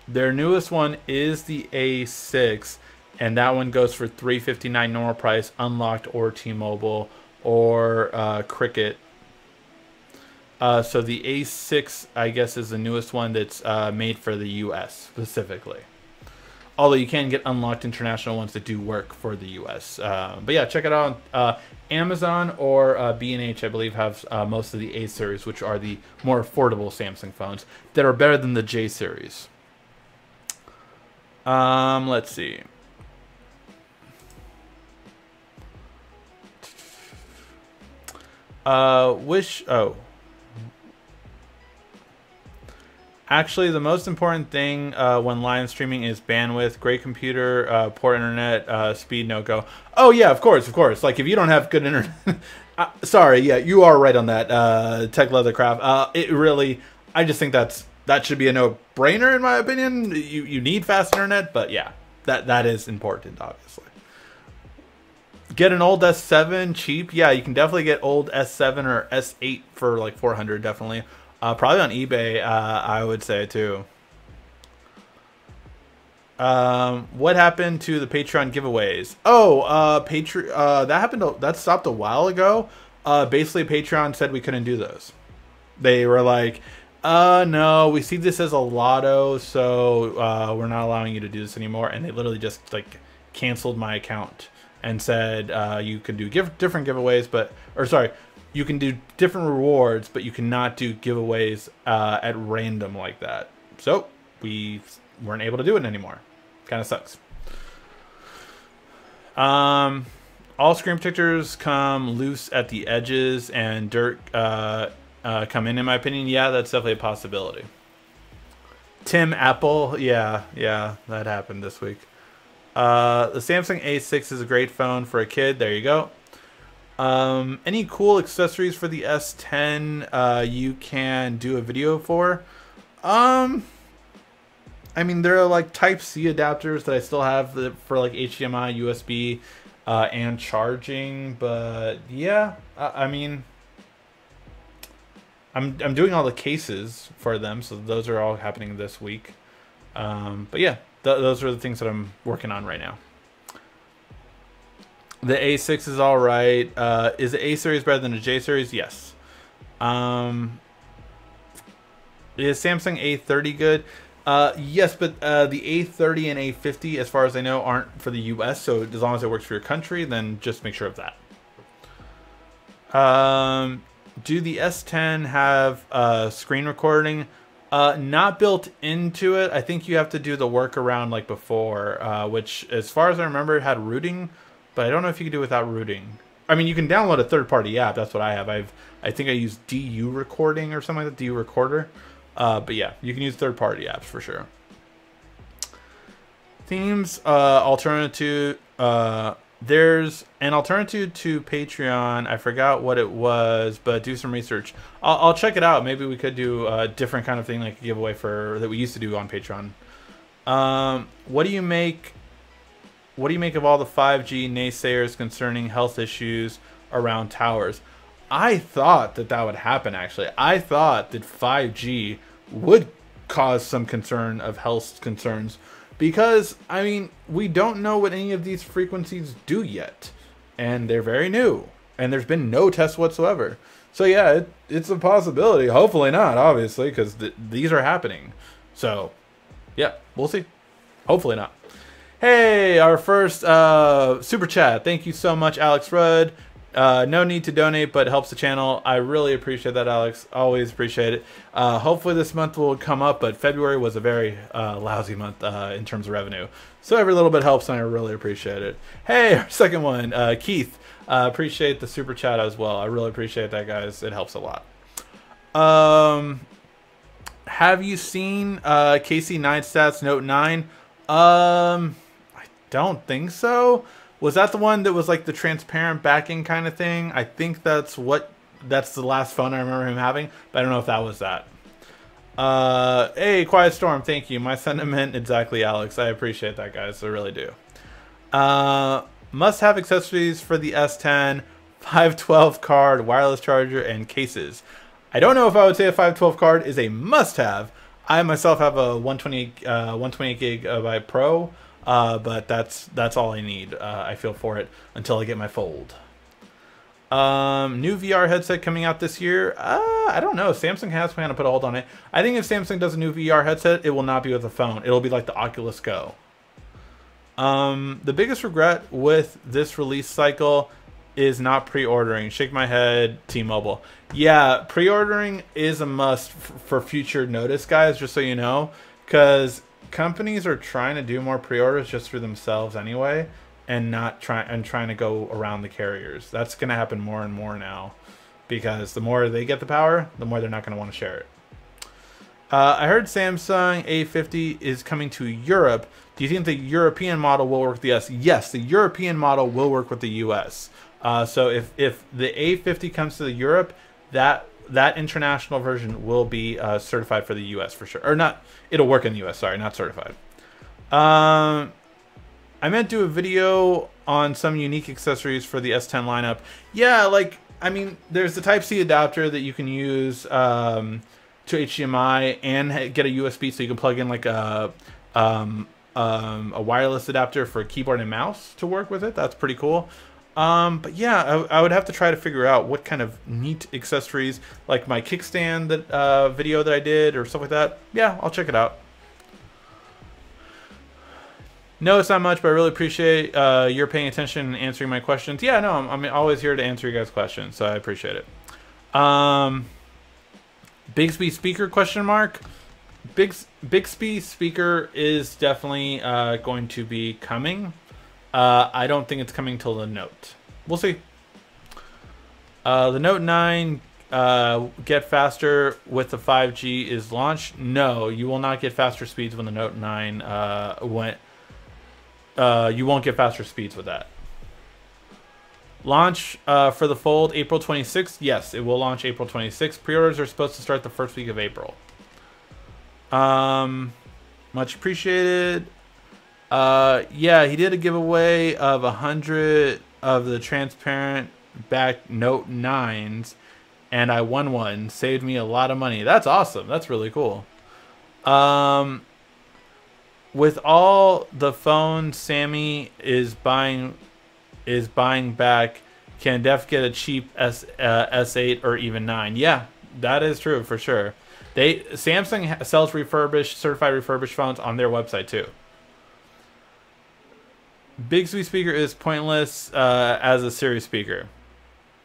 their newest one is the A6, and that one goes for $359 normal price, unlocked or T-Mobile or Cricket. So the A6, I guess, is the newest one that's made for the U.S. specifically. Although you can get unlocked international ones that do work for the U.S. But yeah, check it out. Amazon or B&H, I believe, have most of the A series, which are the more affordable Samsung phones that are better than the J series. Let's see. Actually, the most important thing when live streaming is bandwidth, great computer, poor internet, speed, no-go. Oh, yeah, of course. Like, if you don't have good internet... sorry, yeah, you are right on that, Tech Leathercraft. It really... I just think that should be a no-brainer, in my opinion. You need fast internet, but yeah, that is important, obviously. Get an old S7 cheap. Yeah, you can definitely get old S7 or S8 for like $400, definitely. Probably on eBay, I would say too. What happened to the Patreon giveaways? Oh, that stopped a while ago. Basically, Patreon said we couldn't do those. They were like, no, we see this as a lotto, so we're not allowing you to do this anymore. And they literally just like canceled my account and said you can do different giveaways, you can do different rewards, but you cannot do giveaways at random like that. So we weren't able to do it anymore. Kind of sucks. All screen protectors come loose at the edges and dirt come in my opinion. Yeah, that's definitely a possibility. Tim Apple, yeah, that happened this week. The Samsung A6 is a great phone for a kid. There you go. Any cool accessories for the S10 you can do a video for? I mean, there are like Type-C adapters that I still have for like HDMI, USB, and charging. But yeah, I mean, I'm doing all the cases for them, so those are all happening this week. But yeah, those are the things that I'm working on right now. The A6 is all right. Is the A series better than the J series? Yes. Is Samsung A30 good? Yes, but the A30 and A50, as far as I know, aren't for the US. So as long as it works for your country, then just make sure of that. Do the S10 have screen recording? Not built into it. I think you have to do the workaround like before, which, as far as I remember, had rooting. But I don't know if you can do it without rooting. I mean, you can download a third-party app. That's what I have. I think I use DU recording or something like that, DU recorder. But yeah, you can use third-party apps for sure. Themes, alternative. There's an alternative to Patreon. I forgot what it was, but do some research. I'll check it out. Maybe we could do a different kind of thing, like a giveaway that we used to do on Patreon. What do you make of all the 5G naysayers concerning health issues around towers? I thought that would happen, actually. I thought that 5G would cause some concern of health concerns because, I mean, we don't know what any of these frequencies do yet. And they're very new. And there's been no tests whatsoever. So yeah, it's a possibility. Hopefully not, obviously, because these are happening. So, yeah, we'll see. Hopefully not. Hey, our first super chat. Thank you so much, Alex Rudd. No need to donate, but it helps the channel. I really appreciate that, Alex. Always appreciate it. Hopefully this month will come up, but February was a very lousy month in terms of revenue. So every little bit helps, and I really appreciate it. Hey, our second one, Keith. Appreciate the super chat as well. I really appreciate that, guys. It helps a lot. Have you seen KC Neistat's Note 9? I don't think so. Was that the one that was like the transparent backing kind of thing? I think that's the last phone I remember him having, but I don't know if that was that. Hey, Quiet Storm, thank you. My sentiment exactly, Alex. I appreciate that, guys. I really do. Must have accessories for the S10. 512 card, wireless charger, and cases. I don't know if I would say a 512 card is a must-have. I myself have a 128 gigabyte Pro, but that's all I need. I feel for it until I get my Fold. New VR headset coming out this year. I don't know. Samsung has planned to put a hold on it. I think if Samsung does a new VR headset, it will not be with a phone. It'll be like the Oculus Go. The biggest regret with this release cycle is not pre-ordering. Shake my head, T-Mobile. Yeah, pre-ordering is a must for future notice, guys, just so you know, because companies are trying to do more pre-orders just for themselves anyway, and trying to go around the carriers. That's going to happen more and more now, because the more they get the power, the more they're not going to want to share it. I heard Samsung A50 is coming to Europe. Do you think the European model will work with the US? Yes, the European model will work with the US. So if the A50 comes to the Europe, that international version will be certified for the US for sure. Or not, it'll work in the US, sorry, not certified. I meant to do a video on some unique accessories for the S10 lineup. Yeah, like, I mean, there's the Type-C adapter that you can use to HDMI and get a USB, so you can plug in like a wireless adapter for a keyboard and mouse to work with it. That's pretty cool. But yeah, I would have to try to figure out what kind of neat accessories, like my kickstand that video that I did or stuff like that. Yeah, I'll check it out. No, it's not much, but I really appreciate your paying attention and answering my questions. Yeah, no, I'm always here to answer your guys' questions, so I appreciate it. Bixby speaker question mark. Bixby speaker is definitely going to be coming. I don't think it's coming till the Note. We'll see. The Note 9 get faster with the 5G is launched. No, you will not get faster speeds when the Note 9 you won't get faster speeds with that. Launch for the Fold April 26th. Yes, it will launch April 26th. Pre-orders are supposed to start the first week of April. Much appreciated. Yeah, he did a giveaway of 100 of the transparent back Note 9s, and I won one. Saved me a lot of money. That's awesome. That's really cool. With all the phones Sammy is buying back, can Def get a cheap S8 or even 9? Yeah, that is true for sure. Samsung sells certified refurbished phones on their website too. Bixby speaker is pointless as a Siri speaker.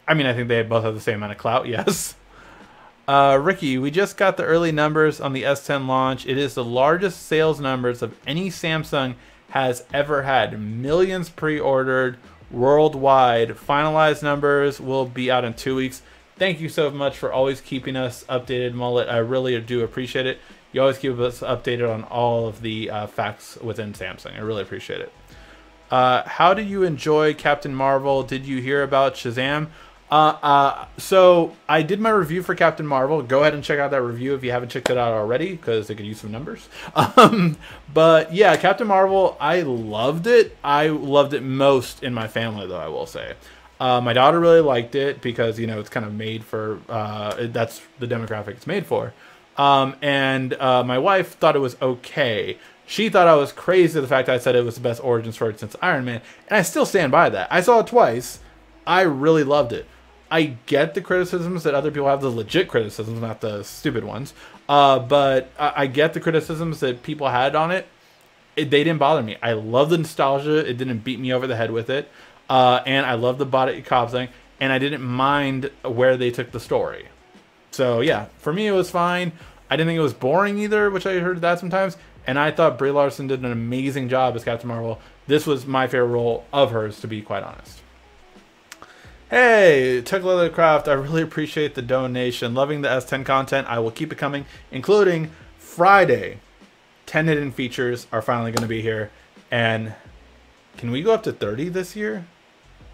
I mean, I think they both have the same amount of clout. Yes. Ricky, we just got the early numbers on the S10 launch. It is the largest sales numbers of any Samsung has ever had. Millions pre-ordered worldwide. Finalized numbers will be out in 2 weeks. Thank you so much for always keeping us updated, Mullet. I really do appreciate it. You always keep us updated on all of the facts within Samsung. I really appreciate it. How do you enjoy Captain Marvel? Did you hear about Shazam? So I did my review for Captain Marvel. Go ahead and check out that review if you haven't checked it out already, because it could use some numbers. But yeah, Captain Marvel, I loved it. I loved it most in my family, though, I will say. My daughter really liked it because, you know, it's kind of made for, that's the demographic it's made for. And my wife thought it was okay. She thought I was crazy the fact that I said it was the best origin story since Iron Man. And I still stand by that. I saw it twice. I really loved it. I get the criticisms that other people have, the legit criticisms, not the stupid ones. But I get the criticisms that people had on it. They didn't bother me. I love the nostalgia. It didn't beat me over the head with it. And I love the body cop thing. And I didn't mind where they took the story. So yeah, for me it was fine. I didn't think it was boring either, which I heard that sometimes. And I thought Brie Larson did an amazing job as Captain Marvel. This was my favorite role of hers, to be quite honest. Hey, Tech Leathercraft, I really appreciate the donation. Loving the S10 content. I will keep it coming, including Friday. 10 hidden features are finally going to be here. And can we go up to 30 this year?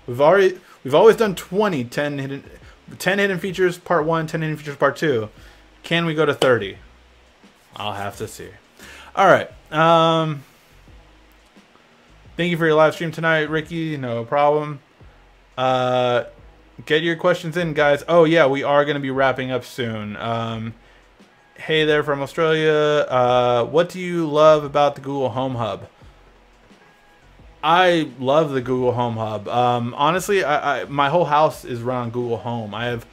We've always done 10 hidden features part 1, 10 hidden features part 2. Can we go to 30? I'll have to see. All right. Thank you for your live stream tonight, Ricky. No problem. Get your questions in, guys. Oh, yeah, we are going to be wrapping up soon. Hey there from Australia. What do you love about the Google Home Hub? I love the Google Home Hub. Honestly, my whole house is run on Google Home. I have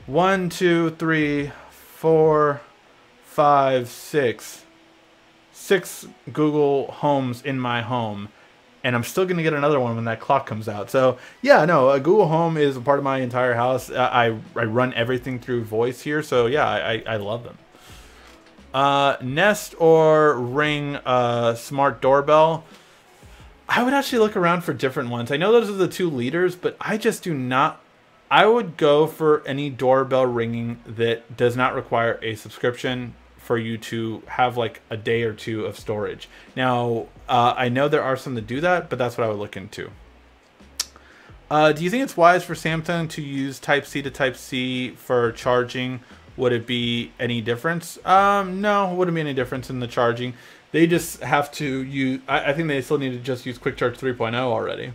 1, 2, 3, 4, 5, 6 Google Homes in my home. And I'm still going to get another one when that clock comes out. So, yeah, no, Google Home is a part of my entire house. I run everything through voice here. So, yeah, I love them. Nest or Ring smart doorbell? I would actually look around for different ones. I know those are the two leaders, but I just do not. I would go for any doorbell ringing that does not require a subscription for you to have like a day or two of storage. Now, I know there are some that do that, but that's what I would look into. Do you think it's wise for Samsung to use Type-C to Type-C for charging? Would it be any difference? No, it wouldn't be any difference in the charging. They just have to use, I think they still need to just use Quick Charge 3.0 already.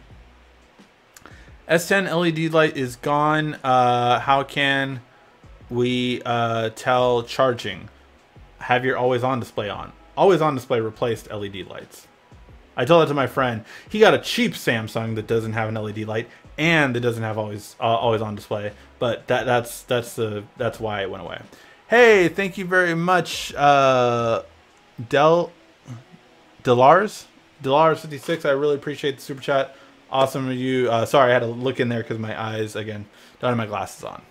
S10 LED light is gone. How can we tell charging? Have your always on display on. Always on display replaced LED lights. I told that to my friend. He got a cheap Samsung that doesn't have an LED light and that doesn't have always on display. But that's why it went away. Hey, thank you very much, Delars56. I really appreciate the super chat. Awesome review. Sorry, I had to look in there because my eyes again don't have my glasses on.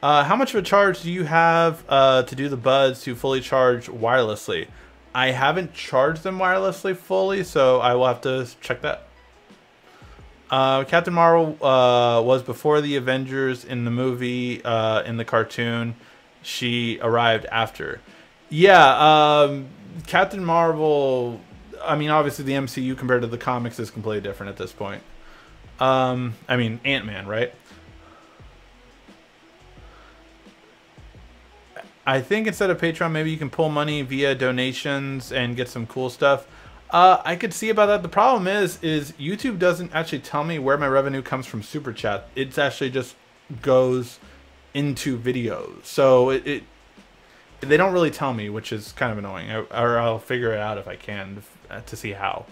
How much of a charge do you have to do the buds to fully charge wirelessly? I haven't charged them wirelessly fully, so I will have to check that. Captain Marvel was before the Avengers in the movie, in the cartoon. She arrived after. Yeah, Captain Marvel, I mean, obviously the MCU compared to the comics is completely different at this point. I mean, Ant-Man, right? I think instead of Patreon, maybe you can pull money via donations and get some cool stuff. I could see about that. The problem is YouTube doesn't actually tell me where my revenue comes from Super Chat. It actually just goes into videos. So they don't really tell me, which is kind of annoying. Or I'll figure it out if I can to see how.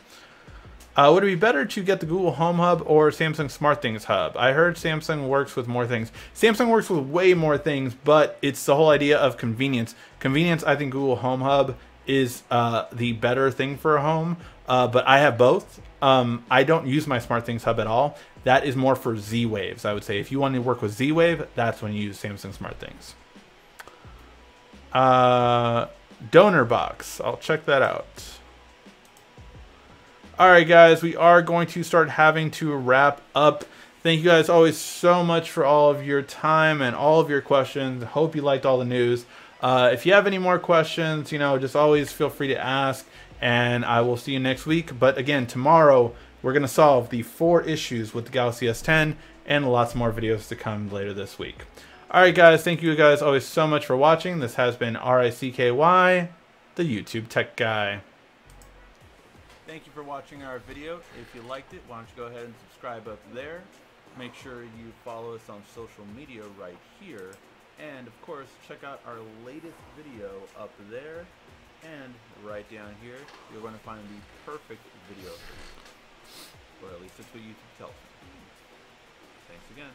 Would it be better to get the Google Home Hub or Samsung SmartThings Hub? I heard Samsung works with more things. Samsung works with way more things, but it's the whole idea of convenience. Convenience, I think Google Home Hub is the better thing for a home, but I have both. I don't use my SmartThings Hub at all. That is more for Z-Waves, I would say. If you want to work with Z-Wave, that's when you use Samsung SmartThings. Donor box. I'll check that out. Alright guys, we are going to start having to wrap up. Thank you guys always so much for all of your time and all of your questions. Hope you liked all the news. If you have any more questions, you know, just always feel free to ask. And I will see you next week. But again, tomorrow we're going to solve the 4 issues with the Galaxy S10 and lots more videos to come later this week. Alright guys, thank you guys always so much for watching. This has been RICKY, the YouTube Tech Guy. Thank you for watching our video. If you liked it, why don't you go ahead and subscribe up there. Make sure you follow us on social media right here. And of course, check out our latest video up there. And right down here, you're going to find the perfect video. Or at least that's what YouTube tells me. Thanks again.